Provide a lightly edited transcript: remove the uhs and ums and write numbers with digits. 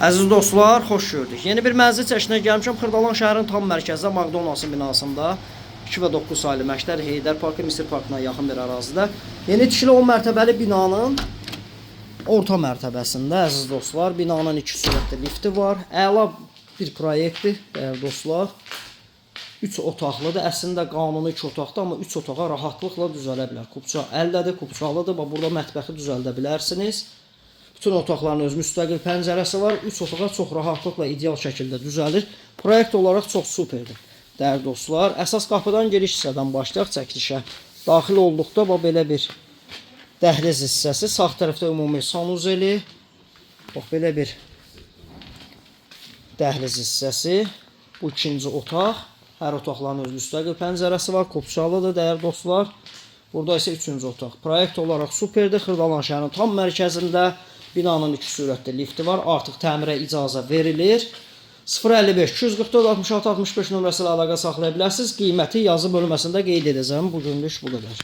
Əziz dostlar, xoş gördük. Yeni bir mənzil çəkisine gəlmişəm. Xırdalan şəhərin tam mərkəzində McDonald's binasında 2 və 9 saylı Məştər Heydər Parkı, Misir Parkına yaxın bir ərazidə. Yeni tikili 10 mərtəbəli binanın orta mərtəbəsində, əziz dostlar, binanın 2 sürətli lifti var. Əla bir proyektdir, dəyərli dostlar. 3 otaqlıdır. Əslində qanuni 2 otaqdır, amma 3 otağa rahatlıqla düzələ bilər. Kupça əldədir, kupçalıdır. Burada mətbəxi düzəldə bilərsiniz. Bütün otaqların öz müstəqil pəncərəsi var. 3 otağa çox rahatlıqla ideal şəkildə düzəlir. Proyekt olaraq çox superdir. Dəyərli dostlar, əsas qapıdan giriş hissədən başlayaq çəkilişə. Daxil olduqda belə bir dəhliz hissəsi, sağ tərəfdə ümumi sanuzeli, belə bir dəhliz hissəsi. Bu ikinci otaq. Hər otaqların öz müstəqil pəncərəsi var. Kopçalıdır dəyərli dostlar. Burada isə 3-cü otaq. Proyekt olaraq superdir. Xırdalan şəhərin tam mərkəzində binanın 2 sürətli lifti var. Artıq təmirə icazə verilir. 055 244 66 65 nömrəsi ilə əlaqə saxlaya bilərsiniz. Qiyməti yazı bölməsində qeyd edəcəm. Bugünlük bu qədər.